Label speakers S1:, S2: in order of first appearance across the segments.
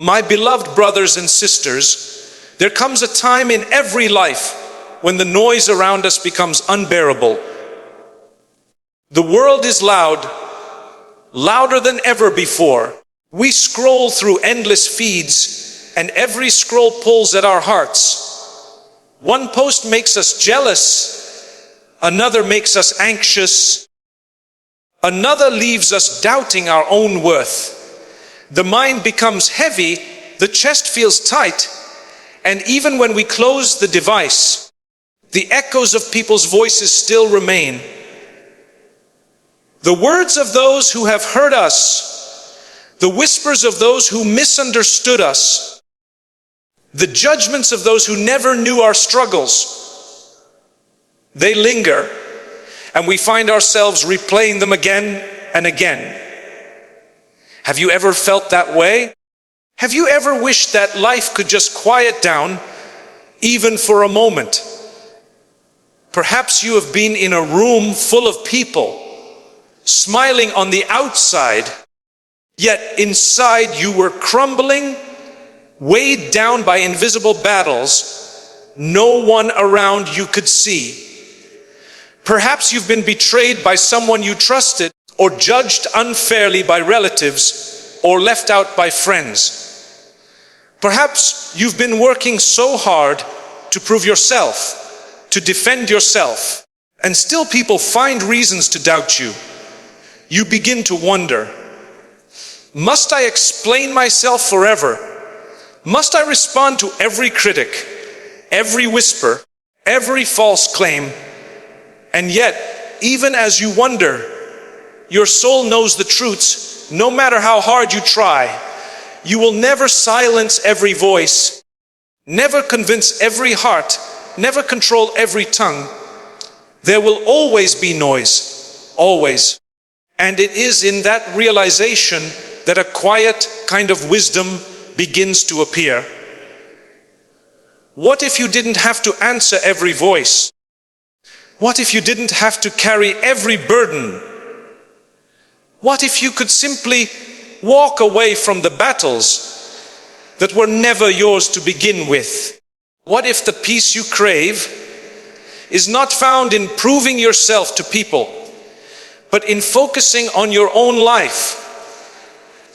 S1: My beloved brothers and sisters, there comes a time in every life when the noise around us becomes unbearable. The world is loud, louder than ever before. We scroll through endless feeds, and every scroll pulls at our hearts. One post makes us jealous, another makes us anxious, another leaves us doubting our own worth. The mind becomes heavy, the chest feels tight, and even when we close the device, the echoes of people's voices still remain. The words of those who have hurt us, the whispers of those who misunderstood us, the judgments of those who never knew our struggles, they linger, and we find ourselves replaying them again and again. Have you ever felt that way? Have you ever wished that life could just quiet down, even for a moment? Perhaps you have been in a room full of people, smiling on the outside, yet inside you were crumbling, weighed down by invisible battles no one around you could see. Perhaps you've been betrayed by someone you trusted, or judged unfairly by relatives, or left out by friends. Perhaps you've been working so hard to prove yourself, to defend yourself, and still people find reasons to doubt you. You begin to wonder, must I explain myself forever? Must I respond to every critic, every whisper, every false claim? And yet, even as you wonder, your soul knows the truths. No matter how hard you try, you will never silence every voice, never convince every heart, never control every tongue. There will always be noise, always. And it is in that realization that a quiet kind of wisdom begins to appear. What if you didn't have to answer every voice? What if you didn't have to carry every burden? What if you could simply walk away from the battles that were never yours to begin with? What if the peace you crave is not found in proving yourself to people, but in focusing on your own life,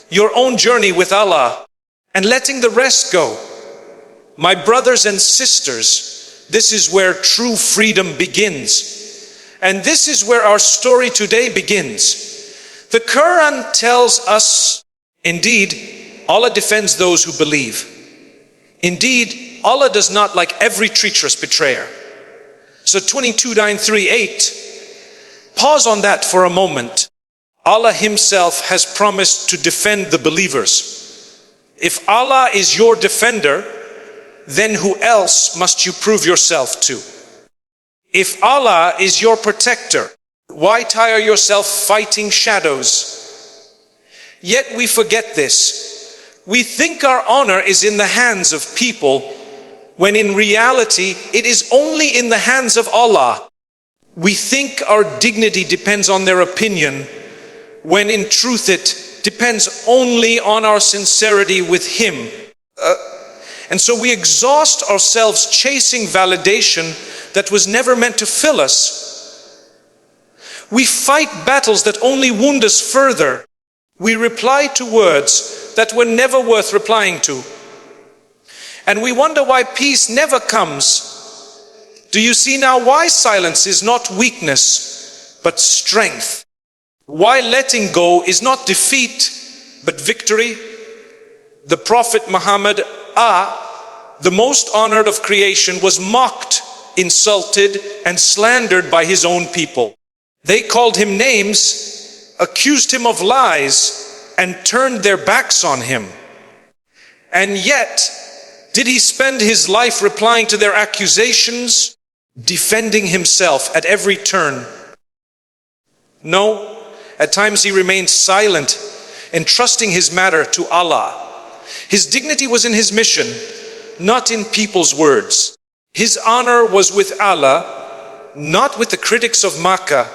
S1: your own journey with Allah, and letting the rest go? My brothers and sisters, this is where true freedom begins. And this is where our story today begins. The Quran tells us, indeed, Allah defends those who believe. Indeed, Allah does not like every treacherous betrayer. So 22:938, pause on that for a moment. Allah Himself has promised to defend the believers. If Allah is your defender, then who else must you prove yourself to? If Allah is your protector, why tire yourself fighting shadows? Yet we forget this. We think our honor is in the hands of people, when in reality it is only in the hands of Allah. We think our dignity depends on their opinion, when in truth it depends only on our sincerity with Him. And so we exhaust ourselves chasing validation that was never meant to fill us. We fight battles that only wound us further. We reply to words that were never worth replying to. And we wonder why peace never comes. Do you see now why silence is not weakness, but strength? Why letting go is not defeat, but victory? The Prophet Muhammad, the most honored of creation, was mocked, insulted, and slandered by his own people. They called him names, accused him of lies, and turned their backs on him. And yet, did he spend his life replying to their accusations, defending himself at every turn? No, at times he remained silent, entrusting his matter to Allah. His dignity was in his mission, not in people's words. His honor was with Allah, not with the critics of Makkah.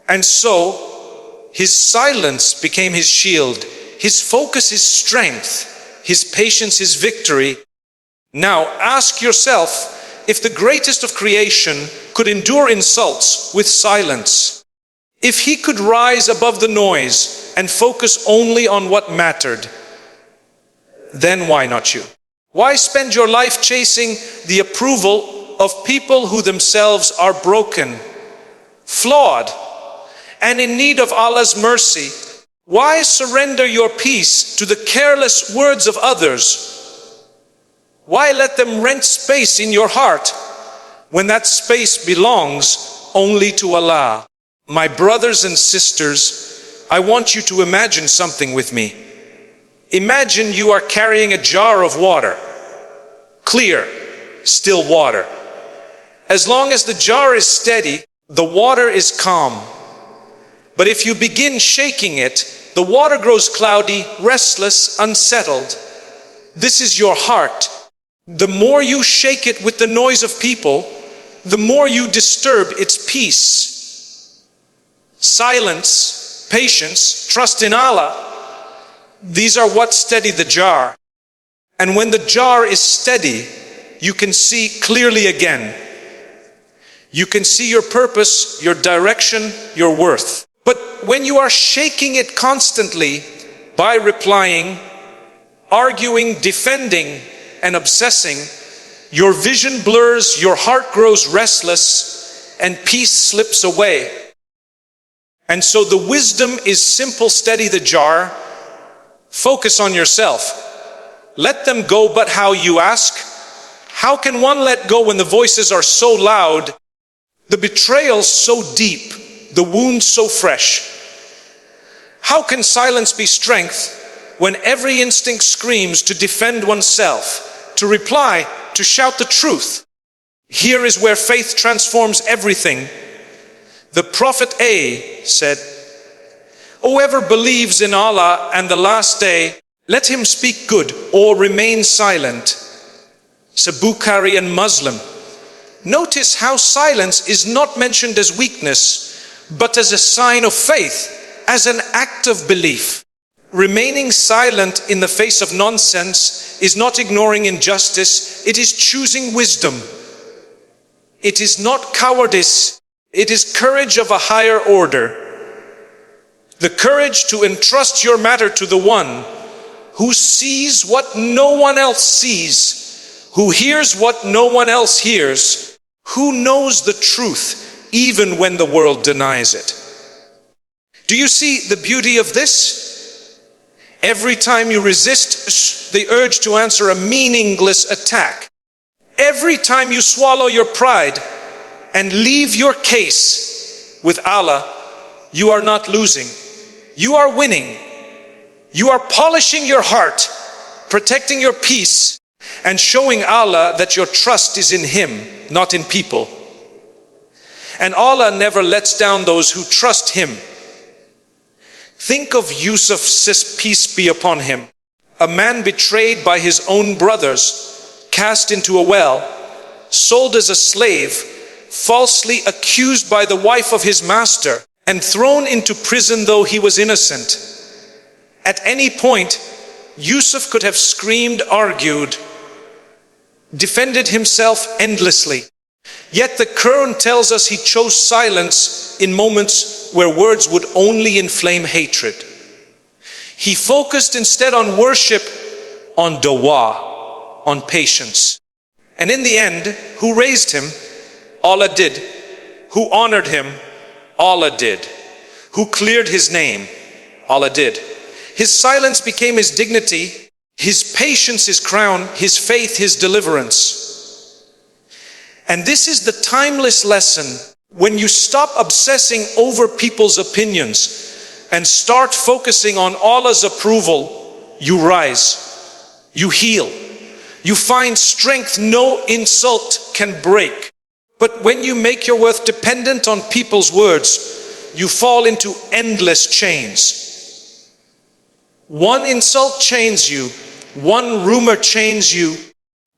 S1: And so, his silence became his shield, his focus his strength, His patience is victory. Now ask yourself if the greatest of creation could endure insults with silence. If he could rise above the noise and focus only on what mattered, then why not you? Why spend your life chasing the approval of people who themselves are broken, flawed, and in need of Allah's mercy? Why surrender your peace to the careless words of others? Why let them rent space in your heart when that space belongs only to Allah? My brothers and sisters, I want you to imagine something with me. Imagine you are carrying a jar of water, clear, still water. As long as the jar is steady, the water is calm. But if you begin shaking it, the water grows cloudy, restless, unsettled. This is your heart. The more you shake it with the noise of people, the more you disturb its peace. Silence, patience, trust in Allah, these are what steady the jar. And when the jar is steady, you can see clearly again. You can see your purpose, your direction, your worth. But when you are shaking it constantly by replying, arguing, defending, and obsessing, your vision blurs, your heart grows restless, and peace slips away. And so the wisdom is simple: steady the jar, focus on yourself. Let them go, but how, you ask? How can one let go when the voices are so loud, the betrayal so deep, the wound so fresh? How can silence be strength when every instinct screams to defend oneself, to reply, to shout the truth? Here is where faith transforms everything. The Prophet A said, "Whoever believes in Allah and the last day, let him speak good or remain silent." Bukhari and Muslim. Notice how silence is not mentioned as weakness, but as a sign of faith, as an act of belief. Remaining silent in the face of nonsense is not ignoring injustice, it is choosing wisdom. It is not cowardice, it is courage of a higher order. The courage to entrust your matter to the one who sees what no one else sees, who hears what no one else hears, who knows the truth even when the world denies it. Do you see the beauty of this? Every time you resist the urge to answer a meaningless attack, every time you swallow your pride and leave your case with Allah, you are not losing. You are winning. You are polishing your heart, protecting your peace, and showing Allah that your trust is in Him, not in people. And Allah never lets down those who trust Him. Think of Yusuf, peace be upon him, a man betrayed by his own brothers, cast into a well, sold as a slave, falsely accused by the wife of his master, and thrown into prison though he was innocent. At any point, Yusuf could have screamed, argued, defended himself endlessly. Yet the Quran tells us he chose silence in moments where words would only inflame hatred. He focused instead on worship, on dua, on patience. And in the end, who raised him? Allah did. Who honored him? Allah did. Who cleared his name? Allah did. His silence became his dignity, his patience his crown, his faith his deliverance. And this is the timeless lesson. When you stop obsessing over people's opinions and start focusing on Allah's approval, you rise, you heal, you find strength no insult can break. But when you make your worth dependent on people's words, you fall into endless chains. One insult chains you, one rumor chains you,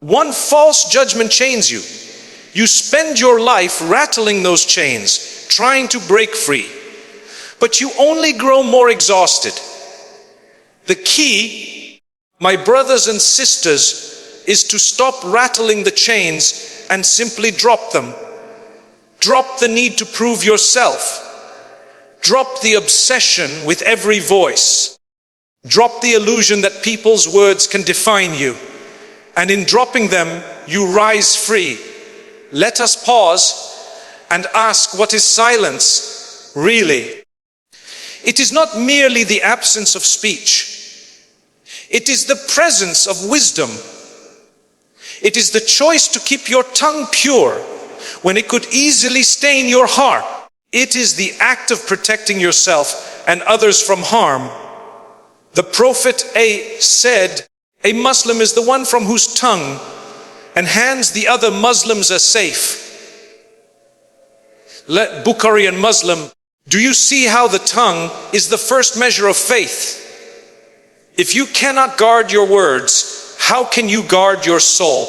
S1: one false judgment chains you. You spend your life rattling those chains, trying to break free, but you only grow more exhausted. The key My brothers and sisters, is to stop rattling the chains and simply drop them. Drop the need to prove yourself. Drop the obsession with every voice. Drop the illusion that people's words can define you. And in dropping them, you rise free. Let us pause and ask, what is silence really? It is not merely the absence of speech. It is the presence of wisdom. It is the choice to keep your tongue pure when it could easily stain your heart. It is the act of protecting yourself and others from harm. The Prophet said, a Muslim is the one from whose tongue and hands the other Muslims are safe. Let Bukhari and Muslim, do you see how the tongue is the first measure of faith? If you cannot guard your words, how can you guard your soul?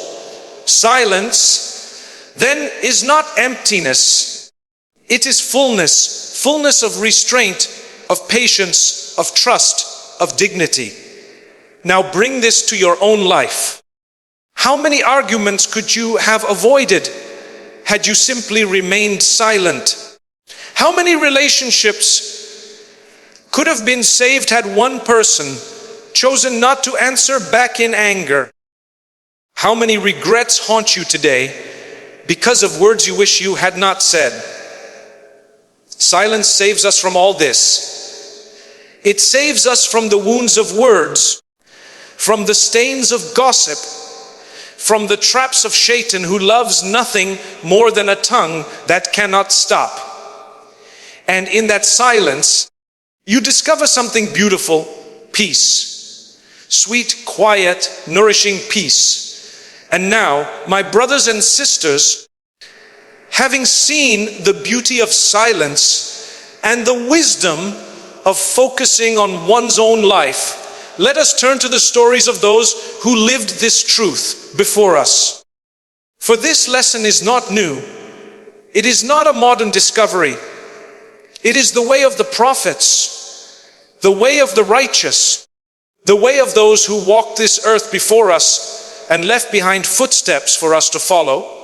S1: Silence then is not emptiness. It is fullness, fullness of restraint, of patience, of trust, of dignity. Now bring this to your own life. How many arguments could you have avoided had you simply remained silent? How many relationships could have been saved had one person chosen not to answer back in anger? How many regrets haunt you today because of words you wish you had not said? Silence saves us from all this. It saves us from the wounds of words, from the stains of gossip, from the traps of Shaitan, who loves nothing more than a tongue that cannot stop. And in that silence, you discover something beautiful, peace. Sweet, quiet, nourishing peace. And now, my brothers and sisters, having seen the beauty of silence and the wisdom of focusing on one's own life, let us turn to the stories of those who lived this truth before us. For this lesson is not new. It is not a modern discovery. It is the way of the prophets, the way of the righteous, the way of those who walked this earth before us and left behind footsteps for us to follow.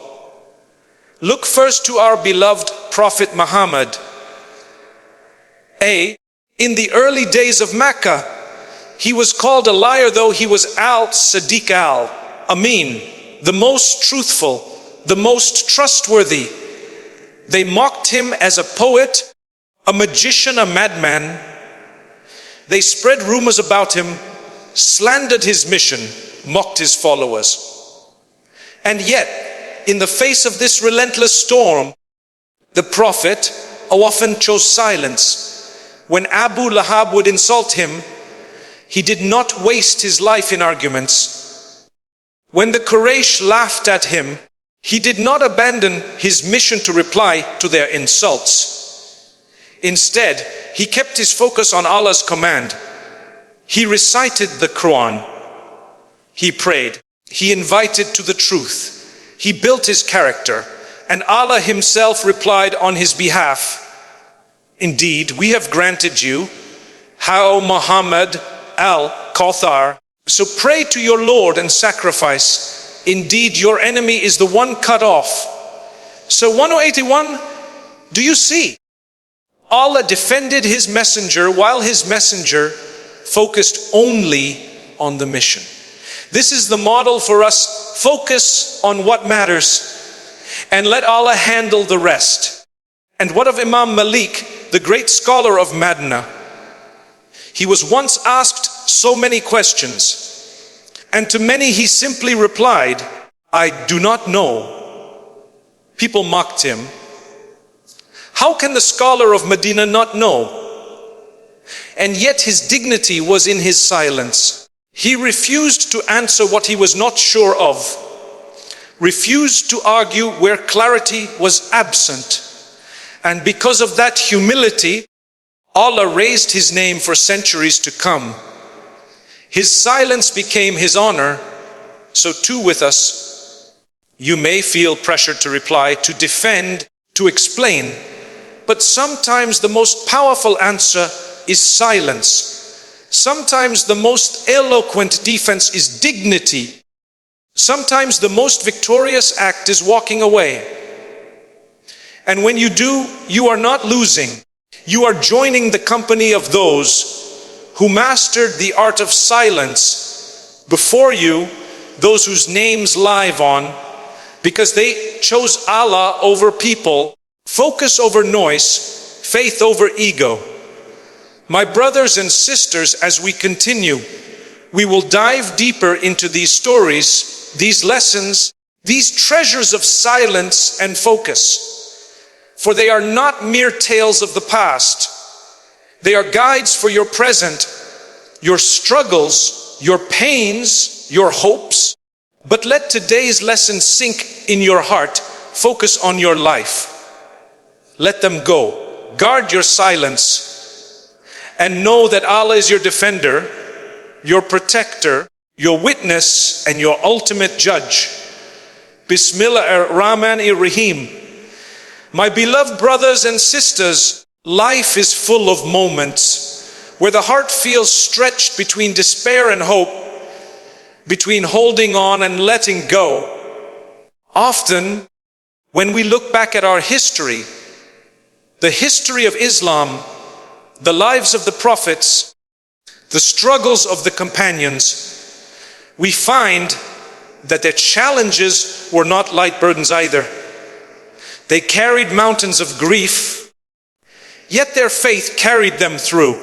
S1: Look first to our beloved Prophet Muhammad. In the early days of Mecca, he was called a liar, though he was al-Sadiq al-Amin, the most truthful, the most trustworthy. They mocked him as a poet, a magician, a madman. They spread rumors about him, slandered his mission, mocked his followers. And yet, in the face of this relentless storm, the Prophet often chose silence. When Abu Lahab would insult him, he did not waste his life in arguments. When the Quraysh laughed at him, he did not abandon his mission to reply to their insults. Instead, he kept his focus on Allah's command. He recited the Quran. He prayed. He invited to the truth. He built his character, and Allah himself replied on his behalf, indeed, we have granted you, how Muhammad al-Kauthar. So pray to your Lord and sacrifice. Indeed, your enemy is the one cut off. So 181, do you see? Allah defended his messenger while his messenger focused only on the mission. This is the model for us. Focus on what matters and let Allah handle the rest. And what of Imam Malik, the great scholar of Medina? He was once asked so many questions, and to many he simply replied, I do not know. People mocked him. How can the scholar of Medina not know? And yet his dignity was in his silence. He refused to answer what he was not sure of, refused to argue where clarity was absent. And because of that humility, Allah raised his name for centuries to come. His silence became his honor, so too with us. You may feel pressure to reply, to defend, to explain, but sometimes the most powerful answer is silence. Sometimes the most eloquent defense is dignity. Sometimes the most victorious act is walking away. And when you do, you are not losing. You are joining the company of those who mastered the art of silence before you, those whose names live on, because they chose Allah over people, focus over noise, faith over ego. My brothers and sisters, as we continue, we will dive deeper into these stories, these lessons, these treasures of silence and focus. For they are not mere tales of the past. They are guides for your present, your struggles, your pains, your hopes. But let today's lesson sink in your heart. Focus on your life. Let them go. Guard your silence. And know that Allah is your defender, your protector, your witness, and your ultimate judge. Bismillah ar-Rahman ar-Rahim. My beloved brothers and sisters, life is full of moments where the heart feels stretched between despair and hope, between holding on and letting go. Often, when we look back at our history, the history of Islam, the lives of the prophets, the struggles of the companions, we find that their challenges were not light burdens either. They carried mountains of grief, yet their faith carried them through.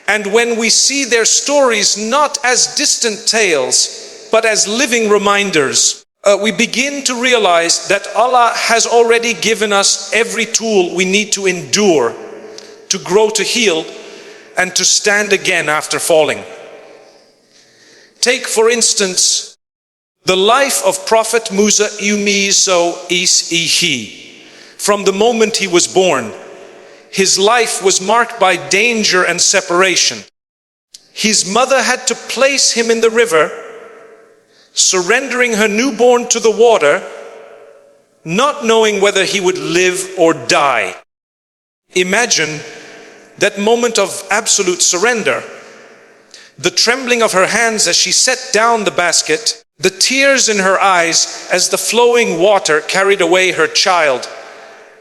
S1: And when we see their stories not as distant tales, but as living reminders, we begin to realize that Allah has already given us every tool we need to endure, to grow, to heal, and to stand again after falling. Take, for instance, the life of Prophet Musa Yumiso Is-Ihi. From the moment he was born, his life was marked by danger and separation. His mother had to place him in the river, surrendering her newborn to the water, not knowing whether he would live or die. Imagine that moment of absolute surrender. The trembling of her hands as she set down the basket, the tears in her eyes as the flowing water carried away her child.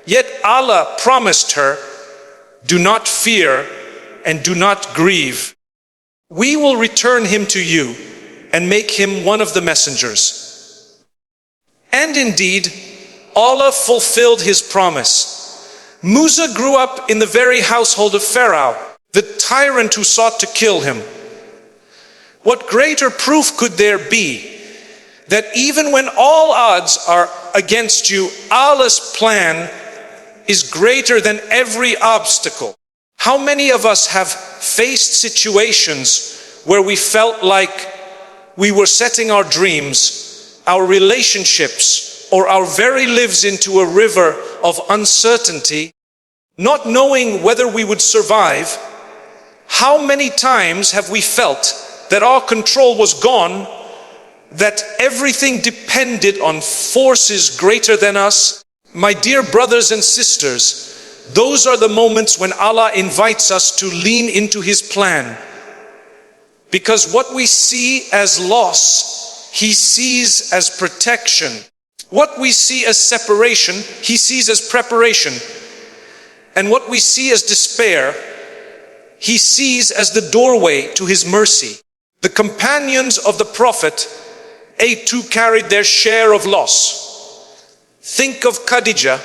S1: Yet Allah promised her, do not fear and do not grieve. We will return him to you and make him one of the messengers. And indeed, Allah fulfilled his promise. Musa grew up in the very household of Pharaoh, the tyrant who sought to kill him. What greater proof could there be that even when all odds are against you, Allah's plan is greater than every obstacle? How many of us have faced situations where we felt like we were setting our dreams, our relationships, or our very lives into a river of uncertainty, not knowing whether we would survive? How many times have we felt that our control was gone, that everything depended on forces greater than us? My dear brothers and sisters, those are the moments when Allah invites us to lean into his plan. Because what we see as loss, he sees as protection. What we see as separation, he sees as preparation. And what we see as despair, he sees as the doorway to his mercy. The companions of the Prophet, they too carried their share of loss. Think of Khadija,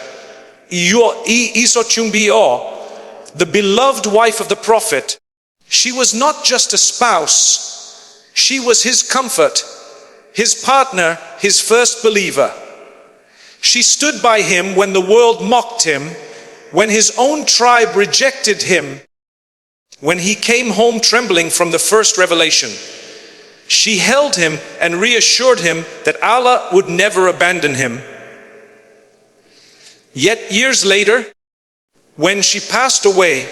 S1: the beloved wife of the Prophet. She was not just a spouse, she was his comfort, his partner, his first believer. She stood by him when the world mocked him, when his own tribe rejected him, when he came home trembling from the first revelation. She held him and reassured him that Allah would never abandon him. Yet years later, when she passed away,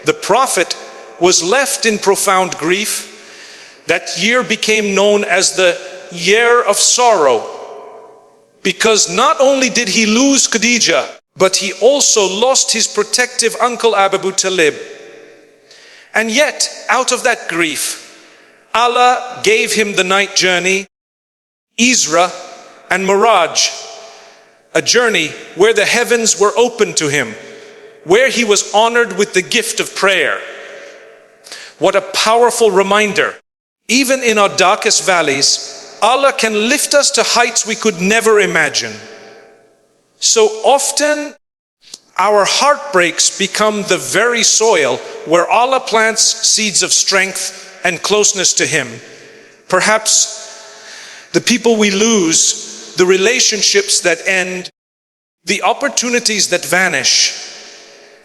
S1: the Prophet was left in profound grief. That year became known as the year of sorrow, because not only did he lose Khadija, but he also lost his protective uncle Abu Talib. And yet, out of that grief, Allah gave him the night journey, Isra and Miraj, a journey where the heavens were open to him, where he was honored with the gift of prayer. What a powerful reminder. Even in our darkest valleys, Allah can lift us to heights we could never imagine. So often, our heartbreaks become the very soil where Allah plants seeds of strength and closeness to Him. Perhaps the people we lose, the relationships that end, the opportunities that vanish,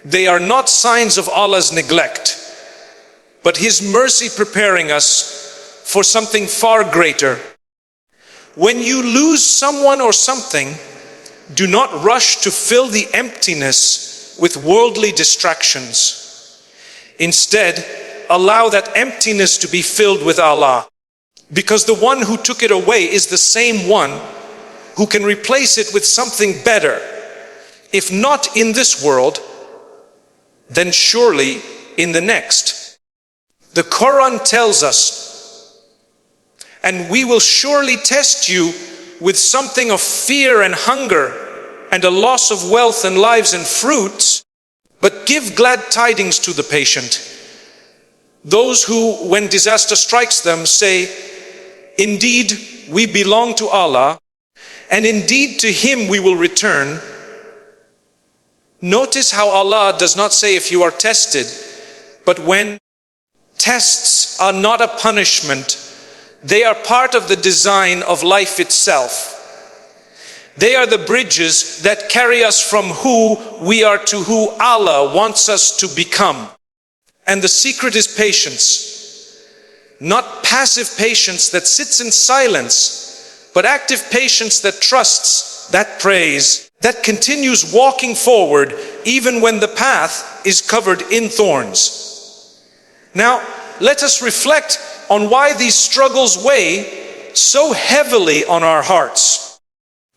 S1: they are not signs of Allah's neglect, but His mercy preparing us for something far greater. When you lose someone or something, do not rush to fill the emptiness with worldly distractions. Instead, allow that emptiness to be filled with Allah, because the one who took it away is the same one who can replace it with something better. If not in this world, then surely in the next. The Quran tells us, and we will surely test you with something of fear and hunger and a loss of wealth and lives and fruits, but give glad tidings to the patient. Those who, when disaster strikes them, say, indeed, we belong to Allah, and indeed to Him we will return. Notice how Allah does not say if you are tested, but when tests are not a punishment, they are part of the design of life itself. They are the bridges that carry us from who we are to who Allah wants us to become. And the secret is patience. Not passive patience that sits in silence, but active patience that trusts, that prays, that continues walking forward even when the path is covered in thorns. Now, let us reflect on why these struggles weigh so heavily on our hearts.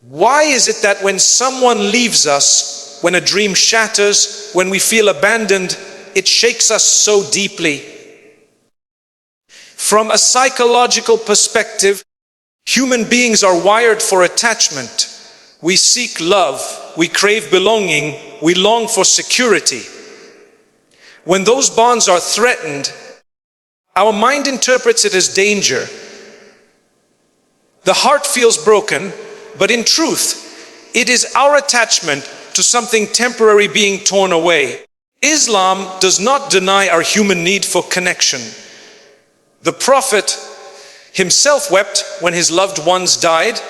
S1: Why is it that when someone leaves us, when a dream shatters, when we feel abandoned, it shakes us so deeply? From a psychological perspective, human beings are wired for attachment. We seek love, we crave belonging, we long for security. When those bonds are threatened, our mind interprets it as danger. The heart feels broken, but in truth, it is our attachment to something temporary being torn away. Islam does not deny our human need for connection. The Prophet himself wept when his loved ones died.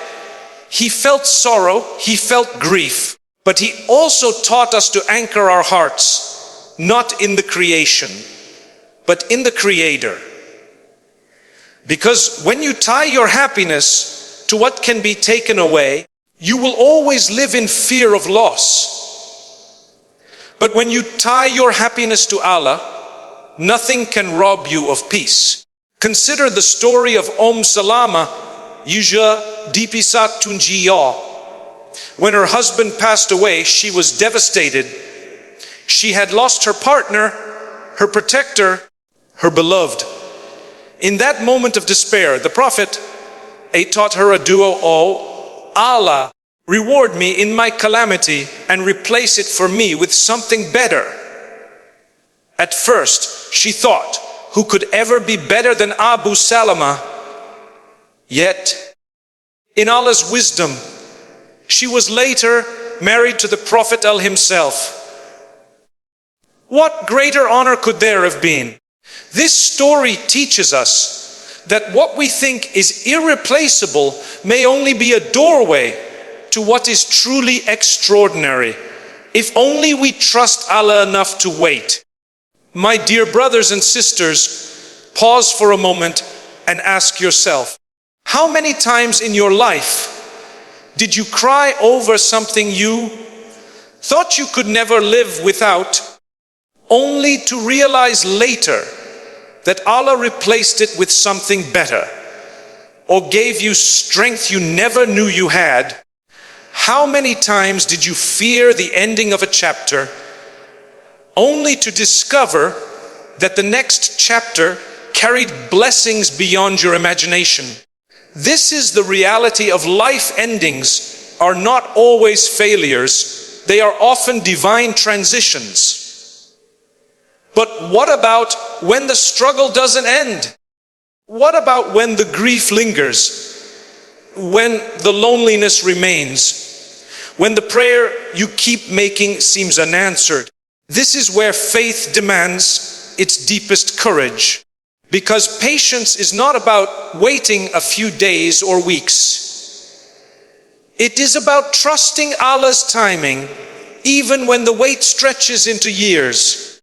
S1: He felt sorrow, he felt grief, but he also taught us to anchor our hearts, not in the creation, but in the Creator. Because when you tie your happiness to what can be taken away, you will always live in fear of loss. But when you tie your happiness to Allah, nothing can rob you of peace. Consider the story of Salama, Yuja Dipisat Tunjiya. When her husband passed away, she was devastated. She had lost her partner, her protector, her beloved. In that moment of despair, the Prophet taught her a dua, "Oh Allah, reward me in my calamity and replace it for me with something better." At first, she thought, who could ever be better than Abu Salama? Yet, in Allah's wisdom, she was later married to the Prophet himself. What greater honor could there have been? This story teaches us that what we think is irreplaceable may only be a doorway to what is truly extraordinary, if only we trust Allah enough to wait. My dear brothers and sisters, pause for a moment and ask yourself, how many times in your life did you cry over something you thought you could never live without, only to realize later that Allah replaced it with something better, or gave you strength you never knew you had? How many times did you fear the ending of a chapter, only to discover that the next chapter carried blessings beyond your imagination. This is the reality of life. Endings are not always failures. They are often divine transitions. But what about when the struggle doesn't end? What about when the grief lingers? When the loneliness remains? When the prayer you keep making seems unanswered? This is where faith demands its deepest courage. Because patience is not about waiting a few days or weeks. It is about trusting Allah's timing, even when the wait stretches into years.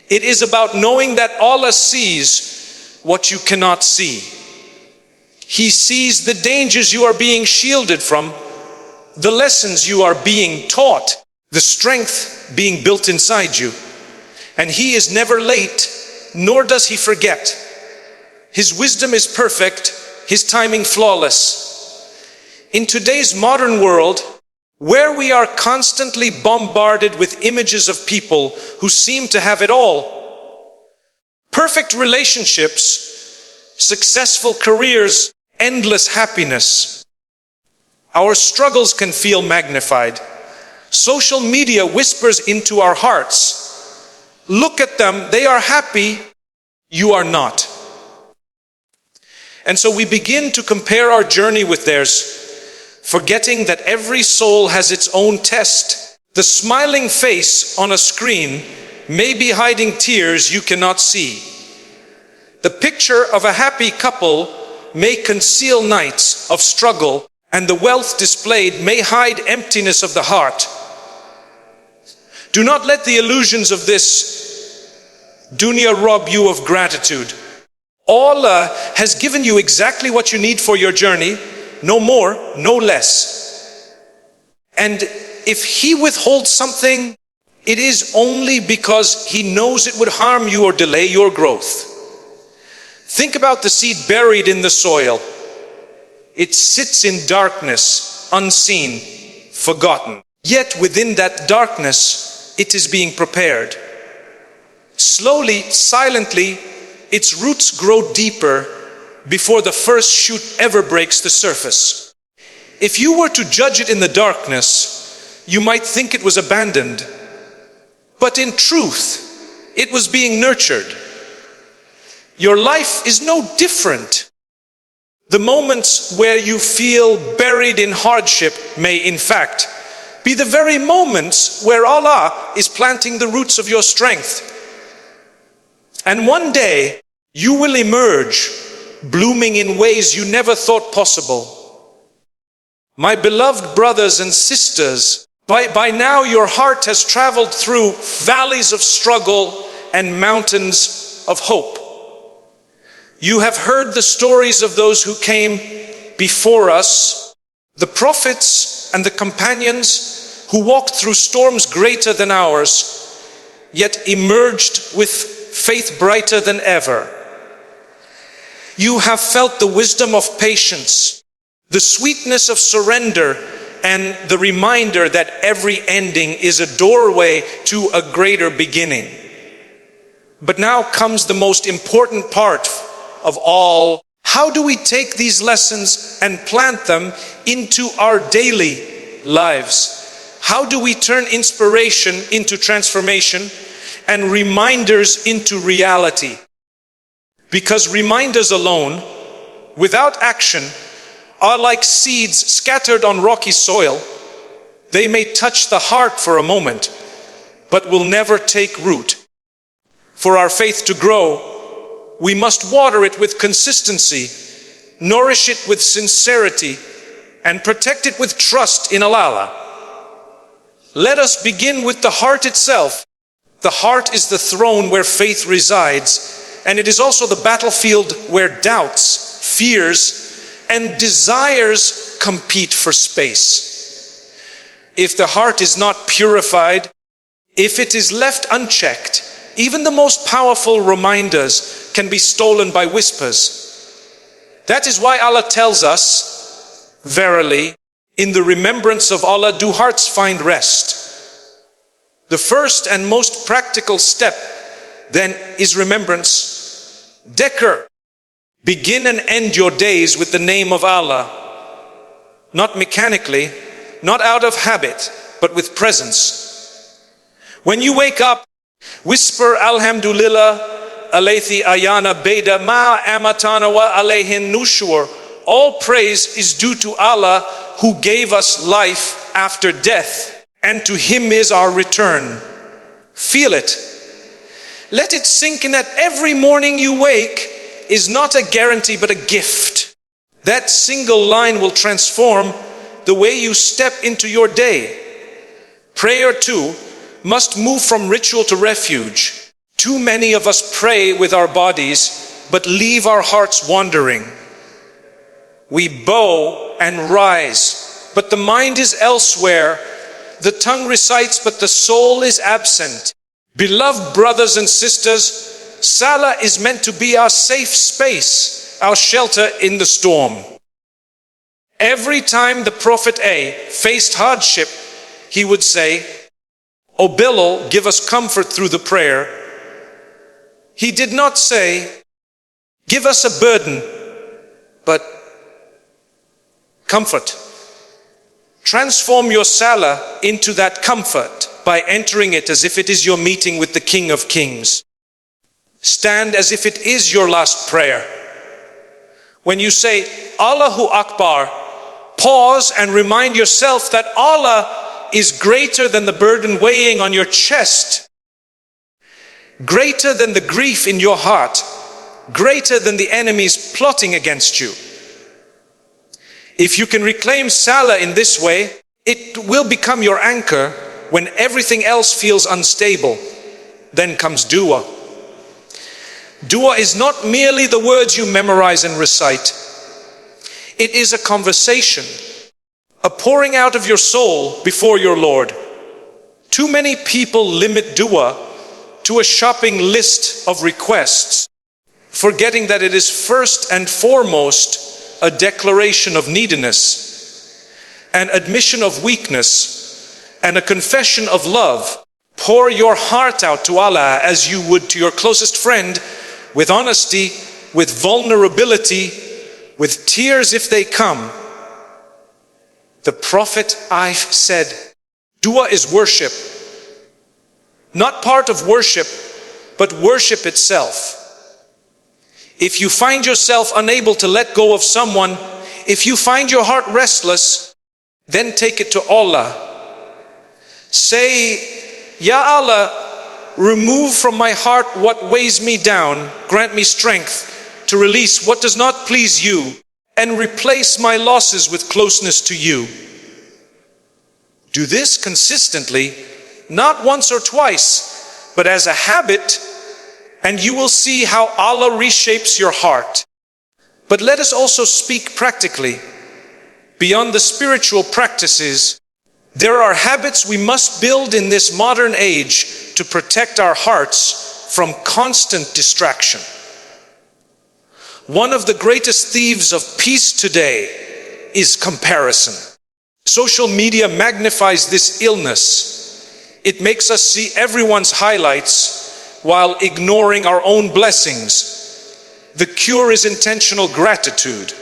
S1: It is about knowing that Allah sees what you cannot see. He sees the dangers you are being shielded from, the lessons you are being taught, the strength being built inside you. And He is never late, nor does He forget. His wisdom is perfect, His timing flawless. In today's modern world, where we are constantly bombarded with images of people who seem to have it all, perfect relationships, successful careers, endless happiness, our struggles can feel magnified. Social media whispers into our hearts, look at them, they are happy, you are not. And so we begin to compare our journey with theirs, forgetting that every soul has its own test. The smiling face on a screen may be hiding tears you cannot see. The picture of a happy couple may conceal nights of struggle, and the wealth displayed may hide emptiness of the heart. Do not let the illusions of this dunya rob you of gratitude. Allah has given you exactly what you need for your journey, no more, no less. And if He withholds something, it is only because He knows it would harm you or delay your growth. Think about the seed buried in the soil. It sits in darkness, unseen, forgotten. Yet within that darkness, it is being prepared. Slowly, silently, its roots grow deeper before the first shoot ever breaks the surface. If you were to judge it in the darkness, you might think it was abandoned. But in truth, it was being nurtured. Your life is no different. The moments where you feel buried in hardship may, in fact, be the very moments where Allah is planting the roots of your strength. And one day, you will emerge, blooming in ways you never thought possible. My beloved brothers and sisters, by now your heart has traveled through valleys of struggle and mountains of hope. You have heard the stories of those who came before us, the prophets and the companions who walked through storms greater than ours, yet emerged with faith brighter than ever. You have felt the wisdom of patience, the sweetness of surrender, and the reminder that every ending is a doorway to a greater beginning. But now comes the most important part of all. How do we take these lessons and plant them into our daily lives? How do we turn inspiration into transformation and reminders into reality? Because reminders alone, without action, are like seeds scattered on rocky soil. They may touch the heart for a moment, but will never take root. For our faith to grow, we must water it with consistency, nourish it with sincerity, and protect it with trust in Allah. Let us begin with the heart itself. The heart is the throne where faith resides, and it is also the battlefield where doubts, fears, and desires compete for space. If the heart is not purified, if it is left unchecked, even the most powerful reminders can be stolen by whispers. That is why Allah tells us, verily, in the remembrance of Allah do hearts find rest. The first and most practical step then is remembrance. Dhikr. Begin and end your days with the name of Allah. Not mechanically, not out of habit, but with presence. When you wake up, whisper Alhamdulillah, Alaythi Ayana Beda Ma Amatana wa Alayhin Nushur. All praise is due to Allah who gave us life after death, and to Him is our return. Feel it. Let it sink in that every morning you wake is not a guarantee but a gift. That single line will transform the way you step into your day. Prayer too must move from ritual to refuge. Too many of us pray with our bodies but leave our hearts wandering. We bow and rise, but the mind is elsewhere. The tongue recites, but the soul is absent. Beloved brothers and sisters, Salah is meant to be our safe space, our shelter in the storm. Every time the Prophet faced hardship, he would say, "O Bilal, give us comfort through the prayer." He did not say, "Give us a burden," but comfort. Transform your Salah into that comfort by entering it as if it is your meeting with the King of Kings. Stand as if it is your last prayer. When you say Allahu Akbar, pause and remind yourself that Allah is greater than the burden weighing on your chest, greater than the grief in your heart, greater than the enemies plotting against you. If you can reclaim Salah in this way, it will become your anchor when everything else feels unstable. Then comes dua. Dua is not merely the words you memorize and recite. It is a conversation, a pouring out of your soul before your Lord. Too many people limit dua to a shopping list of requests, forgetting that it is first and foremost a declaration of neediness, an admission of weakness, and a confession of love. Pour your heart out to Allah as you would to your closest friend, with honesty, with vulnerability, with tears if they come. The Prophet said, dua is worship. Not part of worship, but worship itself. If you find yourself unable to let go of someone, if you find your heart restless, then take it to Allah. Say, Ya Allah, remove from my heart what weighs me down, grant me strength to release what does not please you, and replace my losses with closeness to you. Do this consistently, not once or twice, but as a habit, and you will see how Allah reshapes your heart. But let us also speak practically. Beyond the spiritual practices, there are habits we must build in this modern age to protect our hearts from constant distraction. One of the greatest thieves of peace today is comparison. Social media magnifies this illness. It makes us see everyone's highlights while ignoring our own blessings. The cure is intentional gratitude.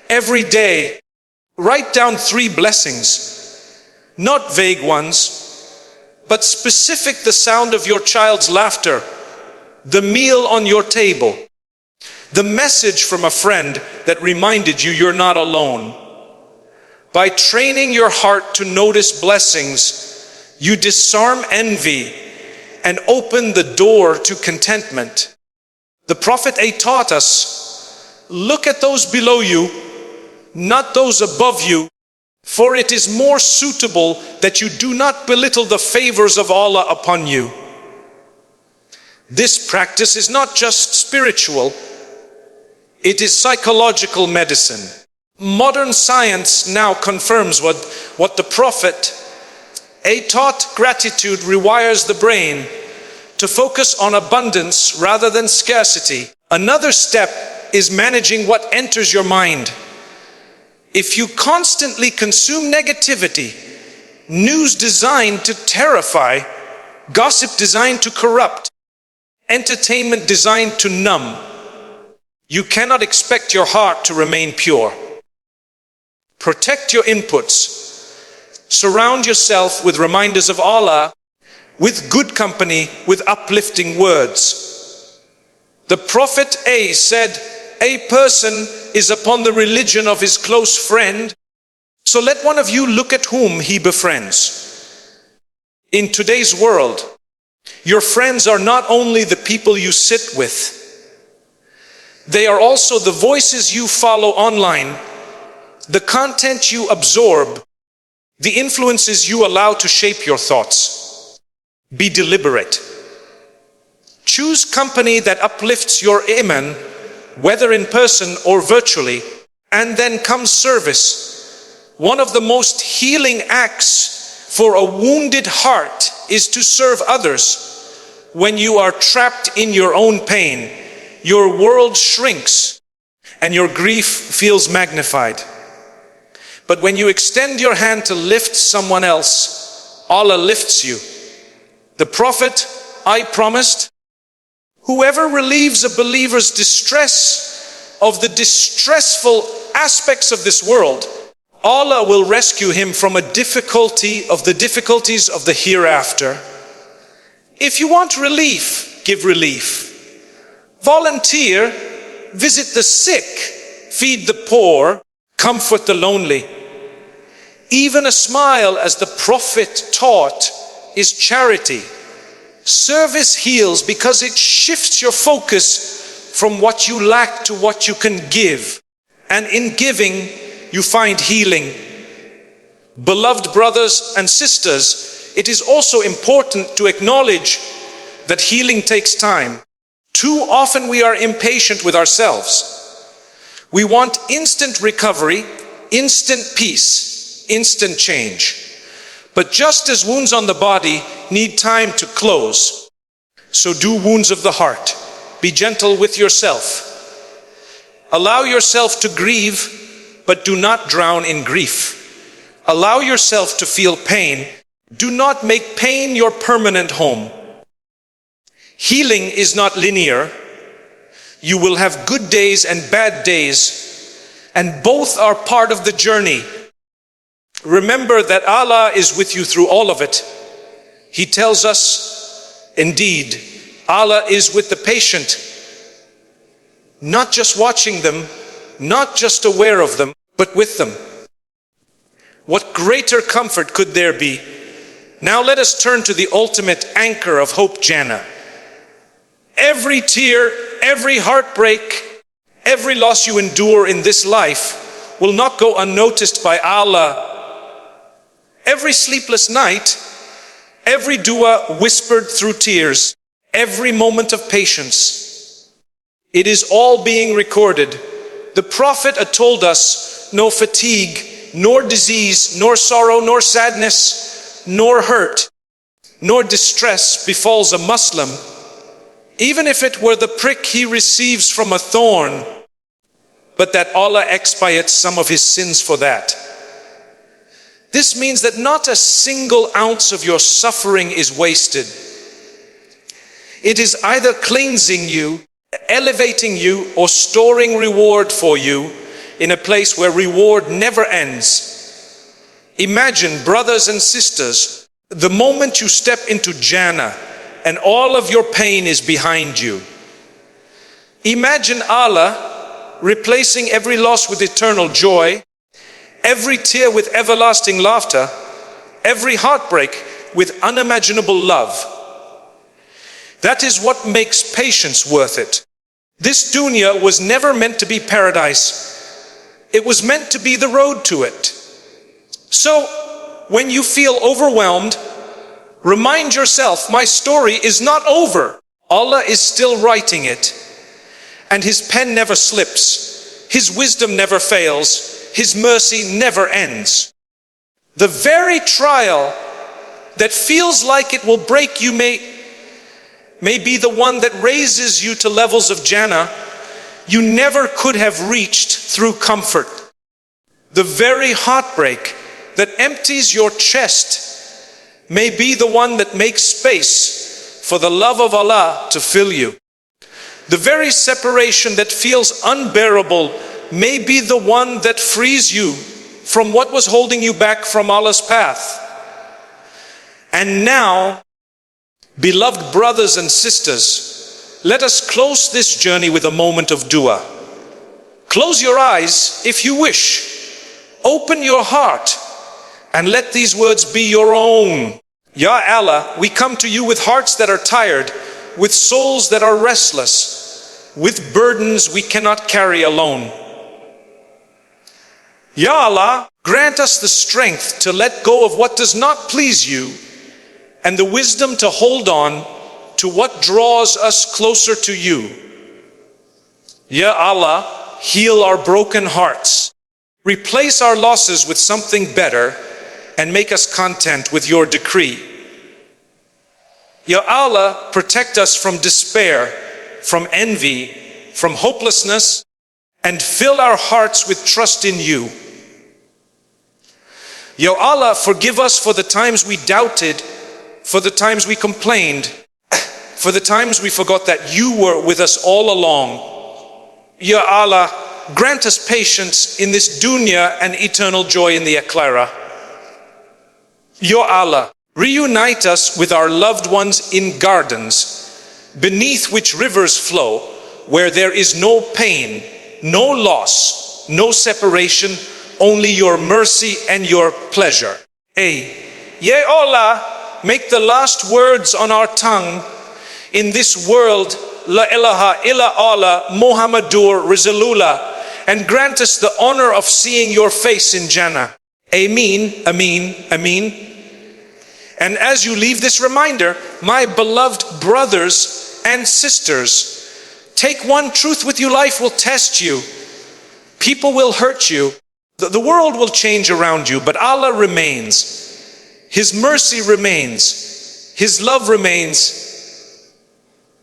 S1: Every day, write down 3 blessings, not vague ones, but specific: the sound of your child's laughter, the meal on your table, the message from a friend that reminded you you're not alone. By training your heart to notice blessings, you disarm envy and open the door to contentment. The Prophet taught us, look at those below you, not those above you, for it is more suitable that you do not belittle the favors of Allah upon you. This practice is not just spiritual, it is psychological medicine. Modern science now confirms what the Prophet taught. Gratitude rewires the brain to focus on abundance rather than scarcity. Another step is managing what enters your mind. If you constantly consume negativity, news designed to terrify, gossip designed to corrupt, entertainment designed to numb, you cannot expect your heart to remain pure. Protect your inputs. Surround yourself with reminders of Allah, with good company, with uplifting words. The Prophet said, a person is upon the religion of his close friend, so let one of you look at whom he befriends. In today's world, your friends are not only the people you sit with, they are also the voices you follow online, the content you absorb, the influences you allow to shape your thoughts. Be deliberate. Choose company that uplifts your iman, whether in person or virtually, and then comes service. One of the most healing acts for a wounded heart is to serve others. When you are trapped in your own pain, your world shrinks and your grief feels magnified. But when you extend your hand to lift someone else, Allah lifts you. The Prophet, I promised, whoever relieves a believer's distress of the distressful aspects of this world, Allah will rescue him from a difficulty of the difficulties of the hereafter. If you want relief, give relief. Volunteer, visit the sick, feed the poor, comfort the lonely. Even a smile, as the Prophet taught, is charity. Service heals because it shifts your focus from what you lack to what you can give. And in giving, you find healing. Beloved brothers and sisters, it is also important to acknowledge that healing takes time. Too often we are impatient with ourselves. We want instant recovery, instant peace, instant change. But just as wounds on the body need time to close, so do wounds of the heart. Be gentle with yourself. Allow yourself to grieve, but do not drown in grief. Allow yourself to feel pain. Do not make pain your permanent home. Healing is not linear. You will have good days and bad days, and both are part of the journey. Remember that Allah is with you through all of it. He tells us, indeed, Allah is with the patient, not just watching them, not just aware of them, but with them. What greater comfort could there be? Now let us turn to the ultimate anchor of hope, Jannah. Every tear, every heartbreak, every loss you endure in this life will not go unnoticed by Allah. Every sleepless night, every dua whispered through tears, every moment of patience, it is all being recorded. The Prophet told us, no fatigue, nor disease, nor sorrow, nor sadness, nor hurt, nor distress befalls a Muslim, even if it were the prick he receives from a thorn, but that Allah expiates some of his sins for that. This means that not a single ounce of your suffering is wasted. It is either cleansing you, elevating you, or storing reward for you in a place where reward never ends. Imagine, brothers and sisters, the moment you step into Jannah and all of your pain is behind you. Imagine Allah replacing every loss with eternal joy, every tear with everlasting laughter, every heartbreak with unimaginable love. That is what makes patience worth it. This dunya was never meant to be paradise. It was meant to be the road to it. So, when you feel overwhelmed, remind yourself, my story is not over. Allah is still writing it. And His pen never slips. His wisdom never fails. His mercy never ends. The very trial that feels like it will break you may be the one that raises you to levels of Jannah you never could have reached through comfort. The very heartbreak that empties your chest may be the one that makes space for the love of Allah to fill you. The very separation that feels unbearable may be the one that frees you from what was holding you back from Allah's path. And now, beloved brothers and sisters, let us close this journey with a moment of dua. Close your eyes if you wish. Open your heart and let these words be your own. Ya Allah, we come to you with hearts that are tired, with souls that are restless, with burdens we cannot carry alone. Ya Allah, grant us the strength to let go of what does not please you, and the wisdom to hold on to what draws us closer to you. Ya Allah, heal our broken hearts. Replace our losses with something better and make us content with your decree. Ya Allah, protect us from despair, from envy, from hopelessness, and fill our hearts with trust in you. Ya Allah, forgive us for the times we doubted, for the times we complained, for the times we forgot that you were with us all along. Ya Allah, grant us patience in this dunya and eternal joy in the akhirah. Ya Allah, reunite us with our loved ones in gardens, beneath which rivers flow, where there is no pain, no loss, no separation, only your mercy and your pleasure. Ya Allah, make the last words on our tongue in this world, La ilaha illa Allah Muhammadur Rasulullah, and grant us the honor of seeing your face in Jannah. Ameen, Ameen, Ameen. And as you leave this reminder, my beloved brothers and sisters, take one truth with you. Life will test you. People will hurt you. The world will change around you, but Allah remains. His mercy remains. His love remains.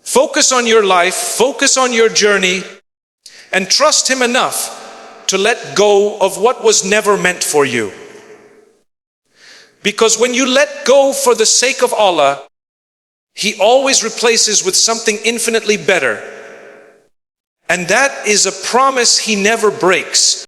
S1: Focus on your life, focus on your journey, and trust Him enough to let go of what was never meant for you. Because when you let go for the sake of Allah, He always replaces with something infinitely better. And that is a promise He never breaks.